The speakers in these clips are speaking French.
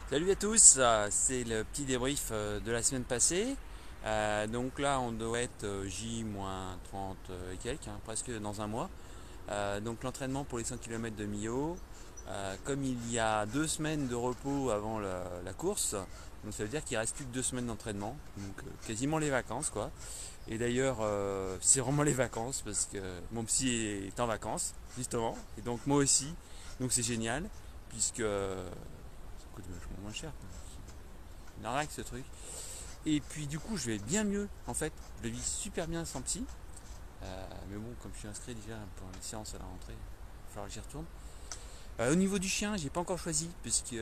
Salut à tous, c'est le petit débrief de la semaine passée. Donc là, on doit être J-30 et quelques, hein, presque dans un mois. Donc l'entraînement pour les 100 km de Millau. Comme il y a 2 semaines de repos avant la course, donc ça veut dire qu'il reste plus que 2 semaines d'entraînement, donc quasiment les vacances quoi. Et d'ailleurs, c'est vraiment les vacances parce que mon psy est en vacances justement, et donc moi aussi, donc c'est génial puisque ça coûte vachement moins cher. Une arnaque ce truc. Et puis du coup, je vais bien mieux en fait. Je le vis super bien sans psy. Mais bon, comme je suis inscrit déjà pour les séances à la rentrée, il va falloir que j'y retourne. Au niveau du chien, j'ai pas encore choisi, puisque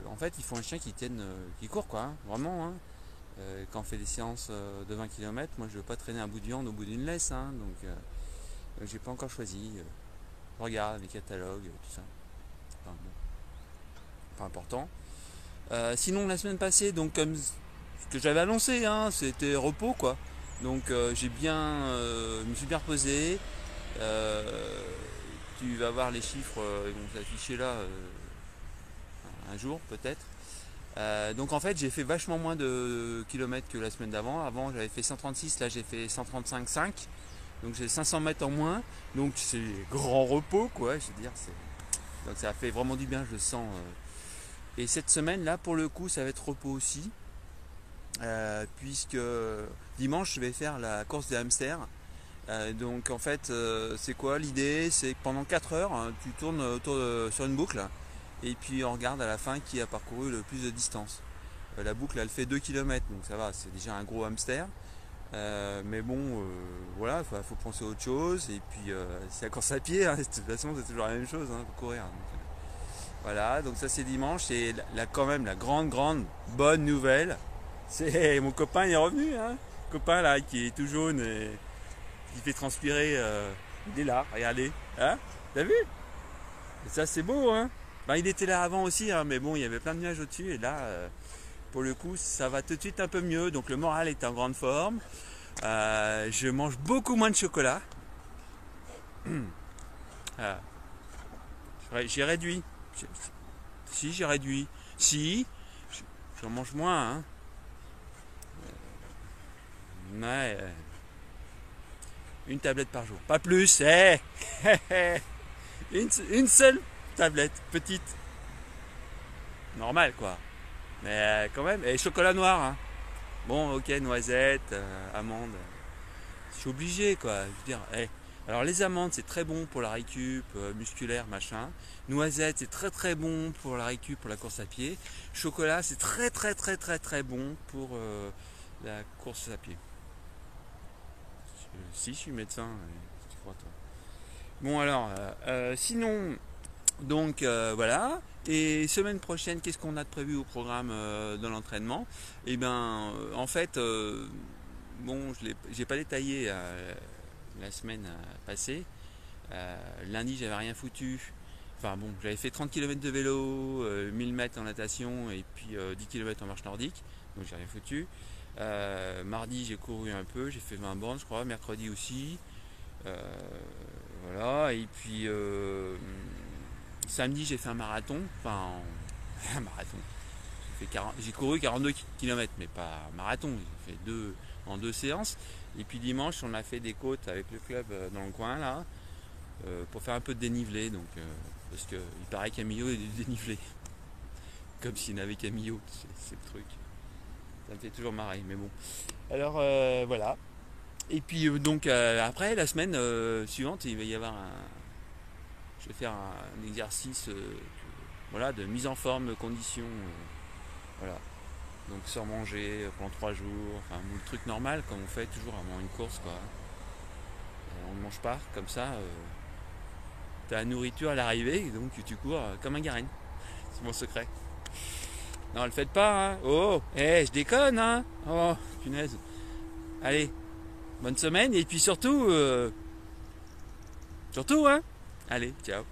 en fait, il faut un chien qui tienne, qui court quoi, hein, vraiment. Hein. Quand on fait des séances de 20 km, moi je veux pas traîner un bout de viande au bout d'une laisse, hein, donc j'ai pas encore choisi. Je regarde les catalogues, tout ça. Enfin, bon, pas important. Sinon, la semaine passée, donc comme ce que j'avais annoncé, hein, c'était repos quoi. Donc je me suis bien reposé. Euh, Tu vas voir les chiffres, ils vont s'afficher là un jour peut-être. Donc en fait j'ai fait vachement moins de kilomètres que la semaine d'avant. Avant j'avais fait 136, là j'ai fait 135,5. Donc j'ai 500 mètres en moins. Donc c'est grand repos quoi, je veux dire. Donc ça a fait vraiment du bien, je le sens. Et cette semaine là pour le coup ça va être repos aussi. Puisque dimanche je vais faire la course des hamsters. Donc en fait, c'est quoi l'idée? C'est que pendant 4 heures, hein, tu tournes sur une boucle et puis on regarde à la fin qui a parcouru le plus de distance. La boucle elle fait 2 km, donc ça va, c'est déjà un gros hamster. Mais bon, voilà, faut penser à autre chose. Et puis c'est la course à pied, hein, de toute façon c'est toujours la même chose, hein, faut courir. Donc, voilà, donc ça c'est dimanche. Et là quand même la grande bonne nouvelle, c'est mon copain il est revenu. Hein. Copain là qui est tout jaune et qui fait transpirer. Il est là, regardez. Hein? T'as vu? Et ça c'est beau, hein? Ben, il était là avant aussi, hein, mais bon, il y avait plein de nuages au-dessus. Et là, pour le coup, ça va tout de suite un peu mieux. Donc le moral est en grande forme. Je mange beaucoup moins de chocolat. Ah, j'ai réduit. Si, j'ai réduit. Si, j'en mange moins. Hein. Ouais, une tablette par jour. Pas plus. Une seule tablette, petite. Normal quoi. Mais quand même, et chocolat noir. Hein. Bon, ok, noisettes, amandes. Je suis obligé quoi. Je veux dire, alors les amandes c'est très bon pour la récup musculaire machin. Noisettes c'est très bon pour la récup pour la course à pied. Chocolat c'est très bon pour la course à pied. Si je suis médecin, tu crois toi. Bon alors, sinon donc voilà. Et semaine prochaine, qu'est-ce qu'on a de prévu au programme dans l'entraînement? Eh bien, en fait, bon, j'ai pas détaillé la semaine passée. Lundi, j'avais rien foutu. Enfin bon, j'avais fait 30 km de vélo, 1000 mètres en natation et puis 10 km en marche nordique. Donc j'ai rien foutu. Mardi, j'ai couru un peu, j'ai fait 20 bornes, je crois. Mercredi aussi. Euh, voilà. Et puis samedi, j'ai fait un marathon. Enfin, un marathon. J'ai couru 42 km, mais pas un marathon. J'ai fait en 2 séances. Et puis dimanche, on a fait des côtes avec le club dans le coin là, pour faire un peu de dénivelé. Donc, parce qu'il paraît qu'à Millau, il y a du dénivelé. Comme s'il n'avait qu'à Millau, c'est le truc. Ça me fait toujours marrer, mais bon. Alors voilà. Et puis donc après, la semaine suivante, il va y avoir je vais faire un exercice voilà, de mise en forme, de conditions. Voilà. Donc sans manger pendant 3 jours, enfin le truc normal comme on fait toujours avant une course quoi. On ne mange pas comme ça. T'as la nourriture à l'arrivée et donc tu cours comme un garenne. C'est mon secret. Non, le faites pas, hein. Oh, je déconne, hein. Oh, punaise. Allez, bonne semaine et puis surtout, hein. Allez, ciao.